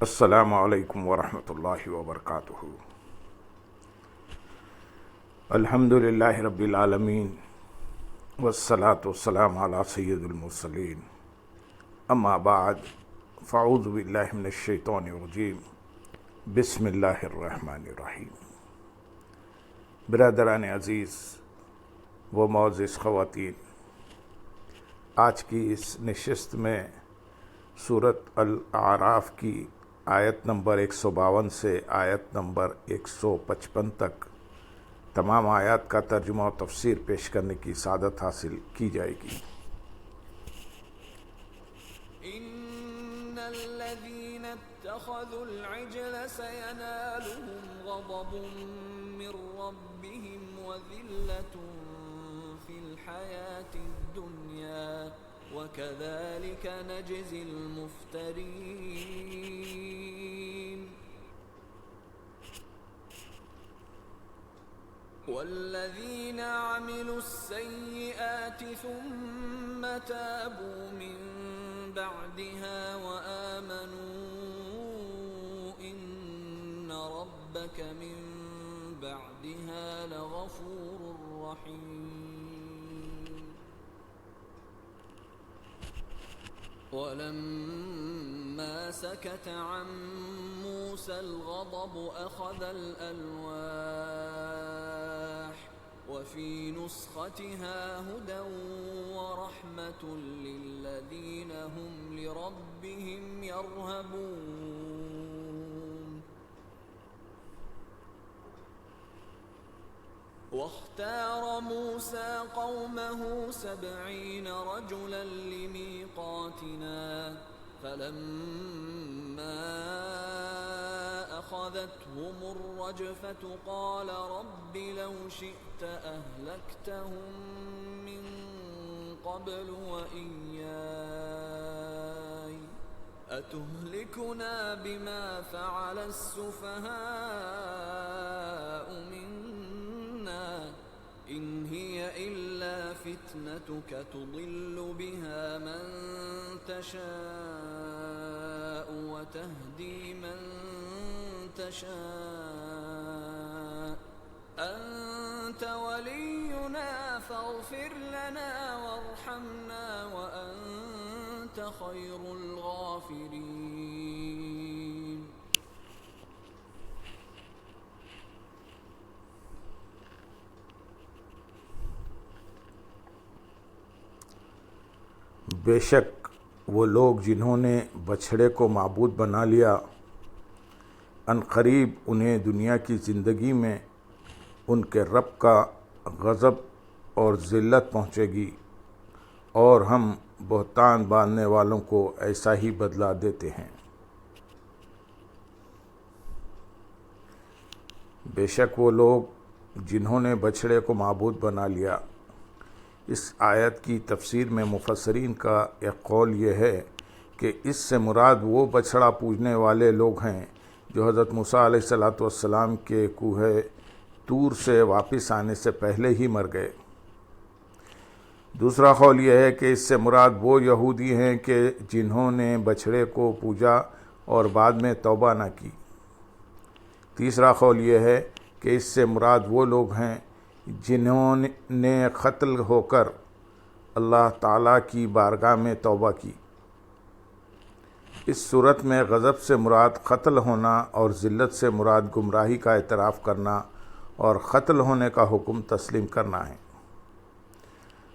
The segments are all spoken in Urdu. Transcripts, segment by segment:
السلام علیکم ورحمۃ اللہ وبرکاتہ۔ الحمد للہ رب العالمین والصلاة والسلام علی سید المرسلین، اما بعد فاعوذ باللہ من الشیطان الرجیم، بسم اللہ الرحمن الرحیم۔ برادران عزیز و معزز خواتین، آج کی اس نشست میں سورۃ الاعراف کی آیت نمبر 152 سے آیت نمبر 155 تک تمام آیات کا ترجمہ و تفسیر پیش کرنے کی سعادت حاصل کی جائے گی۔ ان الذين اتخذوا العجل سينالهم غضب من ربهم وذلة في الحياة الدنيا وكذلك نجزي المفترين والذين عملوا السيئات ثم تابوا من بعدها وآمنوا إن ربك من بعدها لغفور رحيم ولما سكت عن موسى الغضب أخذ الألواح وفي نسختها هدى ورحمة للذين هم لربهم يرهبون واختار موسى قومه 70 رجلا لميقاتنا فلما أخذتهم الرجفة قال رب لو شئت أهلكتهم من قبل وإياي أتهلكنا بما فعل السفهاء منا إن هي إلا فتنتك تضل بها من تشاء وتهدي من تشاء أنت ولينا فاغفر لنا وارحمنا وأنت خير الغافرين۔ بے شک وہ لوگ جنہوں نے بچھڑے کو معبود بنا لیا، ان قریب انہیں دنیا کی زندگی میں ان کے رب کا غضب اور ذلت پہنچے گی، اور ہم بہتان باندھنے والوں کو ایسا ہی بدلہ دیتے ہیں۔ بے شک وہ لوگ جنہوں نے بچھڑے کو معبود بنا لیا، اس آیت کی تفسیر میں مفسرین کا ایک قول یہ ہے کہ اس سے مراد وہ بچھڑا پوجنے والے لوگ ہیں جو حضرت موسیٰ علیہ السلام کے کوہ طور سے واپس آنے سے پہلے ہی مر گئے۔ دوسرا قول یہ ہے کہ اس سے مراد وہ یہودی ہیں کہ جنہوں نے بچھڑے کو پوجا اور بعد میں توبہ نہ کی۔ تیسرا قول یہ ہے کہ اس سے مراد وہ لوگ ہیں جنہوں نے قتل ہو کر اللہ تعالیٰ کی بارگاہ میں توبہ کی۔ اس صورت میں غضب سے مراد قتل ہونا اور ذلت سے مراد گمراہی کا اعتراف کرنا اور قتل ہونے کا حکم تسلیم کرنا ہے۔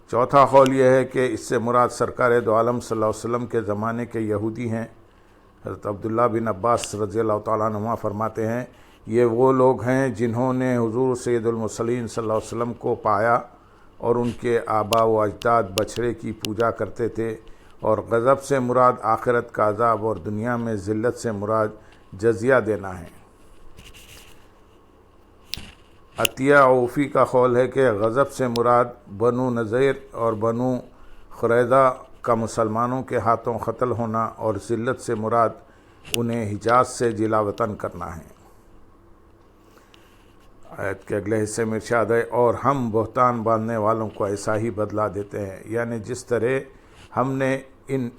چوتھا قول یہ ہے کہ اس سے مراد سرکار دو عالم صلی اللہ علیہ وسلم کے زمانے کے یہودی ہیں۔ حضرت عبداللہ بن عباس رضی اللہ تعالیٰ عنہما فرماتے ہیں، یہ وہ لوگ ہیں جنہوں نے حضور سید المرسلین صلی اللہ علیہ وسلم کو پایا اور ان کے آباء و اجداد بچھڑے کی پوجا کرتے تھے، اور غضب سے مراد آخرت کا عذاب اور دنیا میں ذلت سے مراد جزیہ دینا ہے۔ عطیہ عوفی کا قول ہے کہ غضب سے مراد بنو نذیر اور بنو قریظہ کا مسلمانوں کے ہاتھوں قتل ہونا، اور ذلت سے مراد انہیں حجاز سے جلا وطن کرنا ہے۔ آیت کے اگلے حصے میں ارشاد ہے، اور ہم بہتان باندھنے والوں کو ایسا ہی بدلہ دیتے ہیں، یعنی جس طرح ہم نے ان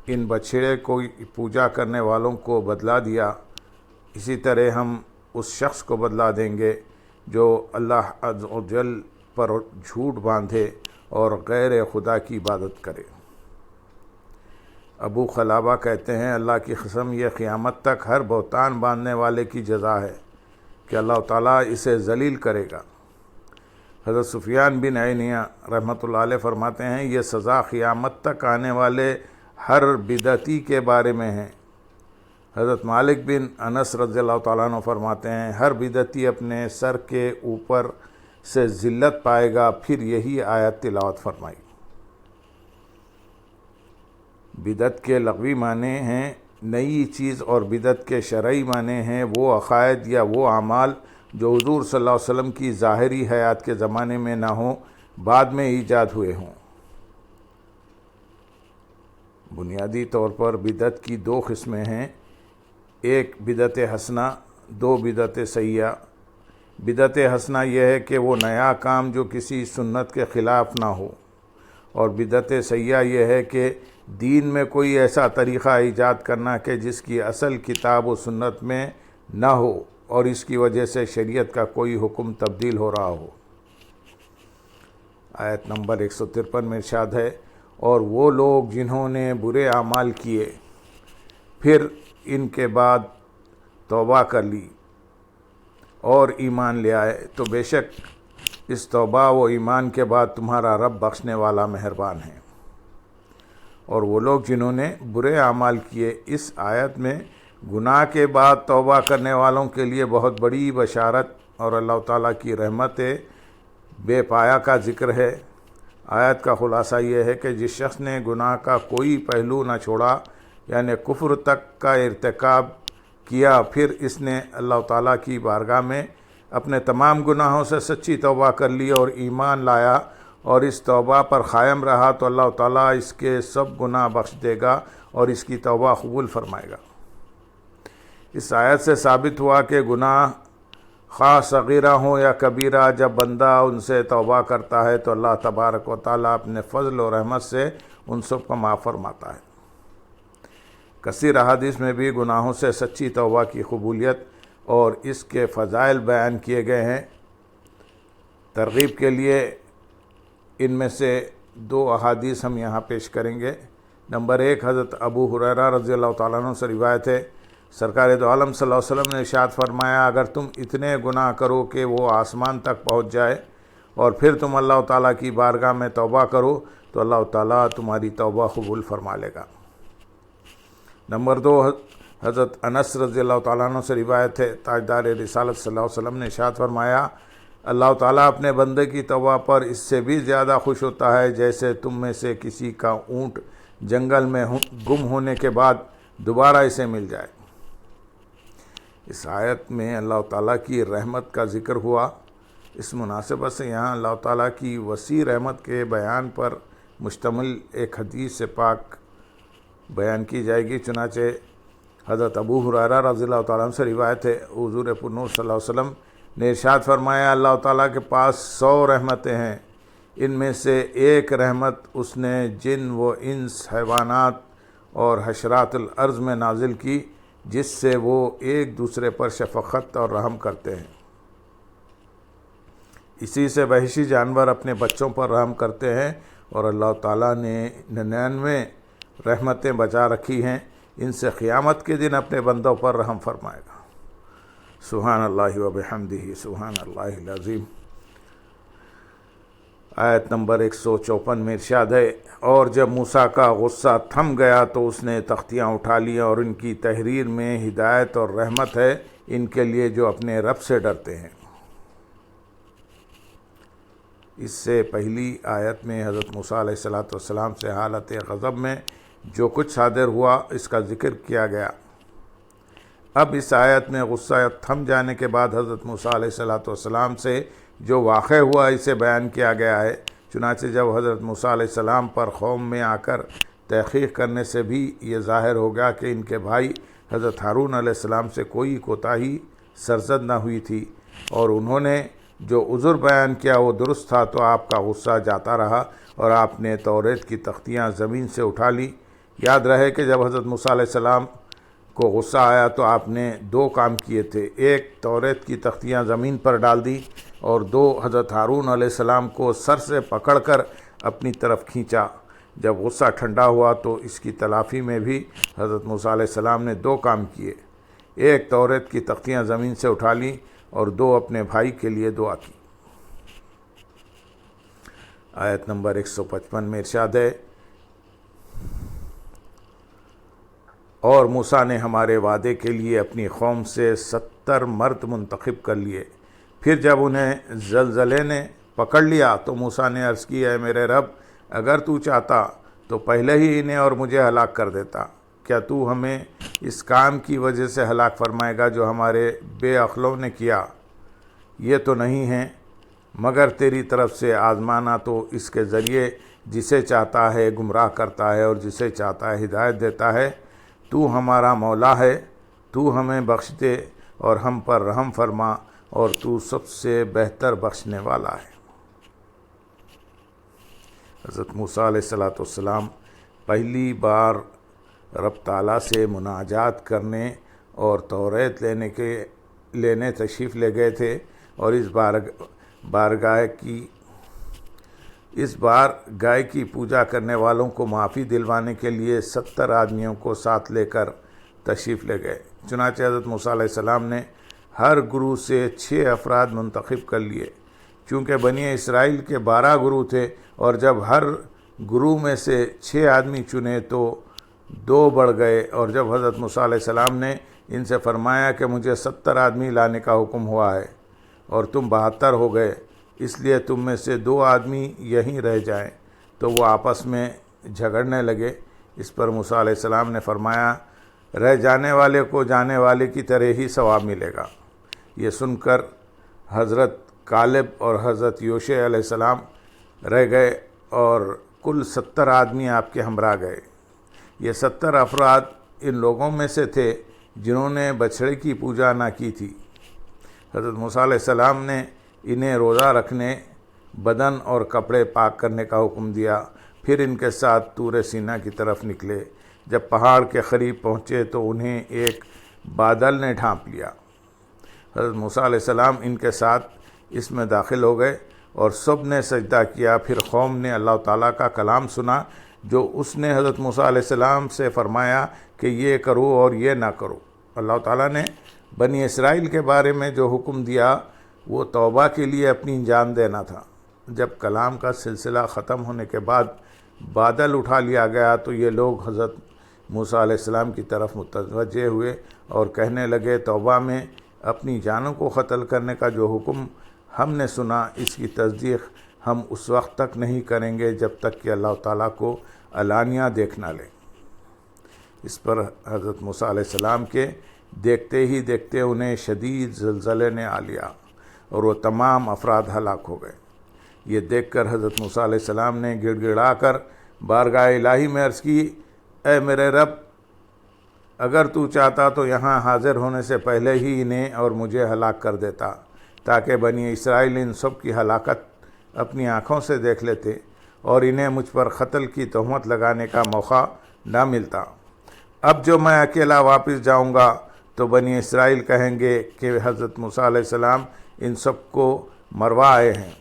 ان بچھڑے کو پوجا کرنے والوں کو بدلا دیا، اسی طرح ہم اس شخص کو بدلا دیں گے جو اللہ عز و جل پر جھوٹ باندھے اور غیر خدا کی عبادت کرے۔ ابو خلابہ کہتے ہیں اللہ کی قسم یہ قیامت تک ہر بہتان باندھنے والے کی جزا ہے کہ اللہ تعالیٰ اسے ذلیل کرے گا۔ حضرت سفیان بن عینیہ رحمۃ اللہ علیہ فرماتے ہیں یہ سزا قیامت تک آنے والے ہر بدعتی کے بارے میں ہے۔ حضرت مالک بن انس رضی اللہ تعالیٰ عنہ فرماتے ہیں ہر بدعتی اپنے سر کے اوپر سے ذلت پائے گا، پھر یہی آیت تلاوت فرمائی۔ بدعت کے لغوی معنی ہیں نئی چیز، اور بدعت کے شرعی معنی ہیں وہ عقائد یا وہ اعمال جو حضور صلی اللہ علیہ وسلم کی ظاہری حیات کے زمانے میں نہ ہوں، بعد میں ایجاد ہوئے ہوں۔ بنیادی طور پر بدعت کی دو قسمیں ہیں، ایک بدعت حسنہ، دو بدعت سیئہ۔ بدعت حسنہ یہ ہے کہ وہ نیا کام جو کسی سنت کے خلاف نہ ہو، اور بدعت سیئہ یہ ہے کہ دین میں کوئی ایسا طریقہ ایجاد کرنا کہ جس کی اصل کتاب و سنت میں نہ ہو اور اس کی وجہ سے شریعت کا کوئی حکم تبدیل ہو رہا ہو۔ آیت نمبر 153 میں ارشاد ہے اور وہ لوگ جنہوں نے برے اعمال کیے پھر ان کے بعد توبہ کر لی اور ایمان لے آئے تو بے شک اس توبہ و ایمان کے بعد تمہارا رب بخشنے والا مہربان ہے۔ اور وہ لوگ جنہوں نے برے اعمال کیے، اس آیت میں گناہ کے بعد توبہ کرنے والوں کے لیے بہت بڑی بشارت اور اللہ تعالیٰ کی رحمت بے پایا کا ذکر ہے۔ آیت کا خلاصہ یہ ہے کہ جس شخص نے گناہ کا کوئی پہلو نہ چھوڑا، یعنی کفر تک کا ارتکاب کیا، پھر اس نے اللہ تعالیٰ کی بارگاہ میں اپنے تمام گناہوں سے سچی توبہ کر لی اور ایمان لایا اور اس توبہ پر قائم رہا، تو اللہ تعالیٰ اس کے سب گناہ بخش دے گا اور اس کی توبہ قبول فرمائے گا۔ اس آیت سے ثابت ہوا کہ گناہ خواہ صغیرہ ہوں یا کبیرہ، جب بندہ ان سے توبہ کرتا ہے تو اللہ تبارک و تعالیٰ اپنے فضل و رحمت سے ان سب کو معاف فرماتا ہے۔ کثیر احادیث میں بھی گناہوں سے سچی توبہ کی قبولیت اور اس کے فضائل بیان کیے گئے ہیں۔ ترغیب کے لیے ان میں سے دو احادیث ہم یہاں پیش کریں گے۔ نمبر 1 حضرت ابو ہریرہ رضی اللہ تعالیٰ عنہ سے روایت ہے، سرکار دو عالم صلی اللہ علیہ وسلم نے ارشاد فرمایا اگر تم اتنے گناہ کرو کہ وہ آسمان تک پہنچ جائے اور پھر تم اللہ تعالیٰ کی بارگاہ میں توبہ کرو تو اللہ تعالیٰ تمہاری توبہ قبول فرما لے گا۔ نمبر 2 حضرت انس رضی اللہ تعالیٰ عنہ سے روایت ہے، تاجدار رسالت صلی اللہ علیہ وسلم نے ارشاد فرمایا اللہ تعالیٰ اپنے بندے کی توبہ پر اس سے بھی زیادہ خوش ہوتا ہے جیسے تم میں سے کسی کا اونٹ جنگل میں گم ہونے کے بعد دوبارہ اسے مل جائے۔ اس آیت میں اللہ تعالیٰ کی رحمت کا ذکر ہوا۔ اس مناسبت سے یہاں اللہ تعالیٰ کی وسیع رحمت کے بیان پر مشتمل ایک حدیث پاک بیان کی جائے گی۔ چنانچہ حضرت ابو ہریرہ رضی اللہ تعالیٰ عنہ سے روایت ہے، حضور پرنور صلی اللہ علیہ وسلم نے ارشاد فرمایا اللہ تعالیٰ کے پاس 100 رحمتیں ہیں، ان میں سے ایک رحمت اس نے جن و انس، حیوانات اور حشرات الارض میں نازل کی جس سے وہ ایک دوسرے پر شفقت اور رحم کرتے ہیں۔ اسی سے وحشی جانور اپنے بچوں پر رحم کرتے ہیں اور اللہ تعالیٰ نے 99 رحمتیں بچا رکھی ہیں، ان سے قیامت کے دن اپنے بندوں پر رحم فرمائے گا۔ سبحان اللہ و بحمدہ سبحان اللہ العظیم۔ آیت نمبر 154 میں ارشاد ہے اور جب موسیٰ کا غصہ تھم گیا تو اس نے تختیاں اٹھا لیں اور ان کی تحریر میں ہدایت اور رحمت ہے ان کے لیے جو اپنے رب سے ڈرتے ہیں۔ اس سے پہلی آیت میں حضرت موسیٰ علیہ السلام سے حالت غضب میں جو کچھ صادر ہوا اس کا ذکر کیا گیا۔ اب اس آیت میں غصہ تھم جانے کے بعد حضرت موسیٰ علیہ السلام سے جو واقع ہوا اسے بیان کیا گیا ہے۔ چنانچہ جب حضرت موسیٰ علیہ السلام پر قوم میں آ کر تحقیق کرنے سے بھی یہ ظاہر ہو گیا کہ ان کے بھائی حضرت ہارون علیہ السلام سے کوئی کوتاہی سرزد نہ ہوئی تھی اور انہوں نے جو عذر بیان کیا وہ درست تھا، تو آپ کا غصہ جاتا رہا اور آپ نے توریت کی تختیاں زمین سے اٹھا لی۔ یاد رہے کہ جب حضرت موسیٰ علیہ السلام کو غصہ آیا تو آپ نے 2 کام کیے تھے، ایک توریت کی تختیاں زمین پر ڈال دی، اور 2 حضرت ہارون علیہ السلام کو سر سے پکڑ کر اپنی طرف کھینچا۔ جب غصہ ٹھنڈا ہوا تو اس کی تلافی میں بھی حضرت موسیٰ علیہ السلام نے 2 کام کیے، ایک توریت کی تختیاں زمین سے اٹھا لیں اور 2 اپنے بھائی کے لیے دعا کی۔ آیت نمبر 155 میں ارشاد ہے، اور موسیٰ نے ہمارے وعدے کے لیے اپنی قوم سے 70 مرد منتخب کر لیے، پھر جب انہیں زلزلے نے پکڑ لیا تو موسیٰ نے عرض کی، اے میرے رب، اگر تو چاہتا تو پہلے ہی انہیں اور مجھے ہلاک کر دیتا، کیا تو ہمیں اس کام کی وجہ سے ہلاک فرمائے گا جو ہمارے بے عقلوں نے کیا؟ یہ تو نہیں ہے مگر تیری طرف سے آزمانا تو اس کے ذریعے جسے چاہتا ہے گمراہ کرتا ہے اور جسے چاہتا ہے ہدایت دیتا ہے۔ تو ہمارا مولا ہے، تو ہمیں بخش دے اور ہم پر رحم فرما، اور تو سب سے بہتر بخشنے والا ہے۔ حضرت موسیٰ علیہ السلام پہلی بار رب تعالیٰ سے مناجات کرنے اور توریت لینے تشریف لے گئے تھے، اور اس بارگاہ کی پوجا کرنے والوں کو معافی دلوانے کے لیے 70 آدمیوں کو ساتھ لے کر تشریف لے گئے۔ چنانچہ حضرت موسیٰ علیہ السلام نے ہر گروہ سے 6 افراد منتخب کر لیے، چونکہ بنی اسرائیل کے 12 گروہ تھے، اور جب ہر گروہ میں سے 6 آدمی چنے تو 2 بڑھ گئے، اور جب حضرت موسیٰ علیہ السلام نے ان سے فرمایا کہ مجھے 70 آدمی لانے کا حکم ہوا ہے اور تم 72 ہو گئے، اس لیے تم میں سے 2 آدمی یہیں رہ جائیں، تو وہ آپس میں جھگڑنے لگے۔ اس پر موسیٰ علیہ السلام نے فرمایا، رہ جانے والے کو جانے والے کی طرح ہی ثواب ملے گا۔ یہ سن کر حضرت کالب اور حضرت یوشع علیہ السلام رہ گئے اور کل 70 آدمی آپ کے ہمراہ گئے۔ یہ 70 افراد ان لوگوں میں سے تھے جنہوں نے بچھڑے کی پوجا نہ کی تھی۔ حضرت موسیٰ علیہ السلام نے انہیں روزہ رکھنے، بدن اور کپڑے پاک کرنے کا حکم دیا، پھر ان کے ساتھ طور سینا کی طرف نکلے۔ جب پہاڑ کے قریب پہنچے تو انہیں ایک بادل نے ڈھانپ لیا۔ حضرت موسیٰ علیہ السلام ان کے ساتھ اس میں داخل ہو گئے اور سب نے سجدہ کیا۔ پھر قوم نے اللہ تعالیٰ کا کلام سنا جو اس نے حضرت موسیٰ علیہ السلام سے فرمایا کہ یہ کرو اور یہ نہ کرو۔ اللہ تعالیٰ نے بنی اسرائیل کے بارے میں جو حکم دیا وہ توبہ کے لیے اپنی جان دینا تھا۔ جب کلام کا سلسلہ ختم ہونے کے بعد بادل اٹھا لیا گیا تو یہ لوگ حضرت موسیٰ علیہ السلام کی طرف متوجہ ہوئے اور کہنے لگے، توبہ میں اپنی جانوں کو قتل کرنے کا جو حکم ہم نے سنا، اس کی تصدیق ہم اس وقت تک نہیں کریں گے جب تک کہ اللہ تعالیٰ کو علانیہ دیکھ نہ لیں۔ اس پر حضرت موسیٰ علیہ السلام کے دیکھتے ہی دیکھتے انہیں شدید زلزلے نے آ لیا اور وہ تمام افراد ہلاک ہو گئے۔ یہ دیکھ کر حضرت موسیٰ علیہ السلام نے گڑ گڑا کر بارگاہ الہی میں عرض کی، اے میرے رب، اگر تو چاہتا تو یہاں حاضر ہونے سے پہلے ہی انہیں اور مجھے ہلاک کر دیتا، تاکہ بنی اسرائیل ان سب کی ہلاکت اپنی آنکھوں سے دیکھ لیتے اور انہیں مجھ پر قتل کی تہمت لگانے کا موقع نہ ملتا۔ اب جو میں اکیلا واپس جاؤں گا تو بنی اسرائیل کہیں گے کہ حضرت موسیٰ علیہ السلام ان سب کو مروا آئے ہیں۔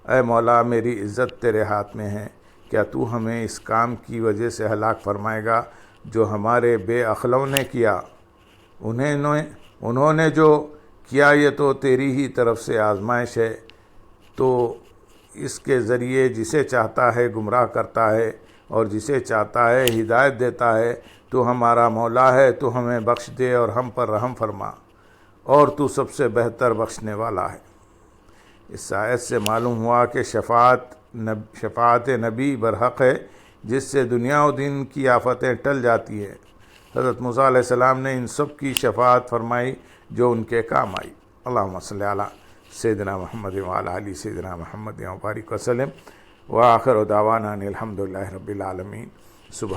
اے مولا، میری عزت تیرے ہاتھ میں ہے، کیا تو ہمیں اس کام کی وجہ سے ہلاک فرمائے گا جو ہمارے بے عقلوں نے کیا؟ انہوں نے جو کیا یہ تو تیری ہی طرف سے آزمائش ہے، تو اس کے ذریعے جسے چاہتا ہے گمراہ کرتا ہے اور جسے چاہتا ہے ہدایت دیتا ہے۔ تو ہمارا مولا ہے، تو ہمیں بخش دے اور ہم پر رحم فرما، اور تو سب سے بہتر بخشنے والا ہے۔ اس آیت سے معلوم ہوا کہ شفاعت نبی برحق ہے، جس سے دنیا و دین کی آفتیں ٹل جاتی ہیں۔ حضرت موسیٰ علیہ السلام نے ان سب کی شفاعت فرمائی جو ان کے کام آئی۔ اللہم صلی علی سیدنا محمد وعلی آل سیدنا محمد وبارک وسلم، وآخر دعوانا ان الحمد للہ رب العالمین۔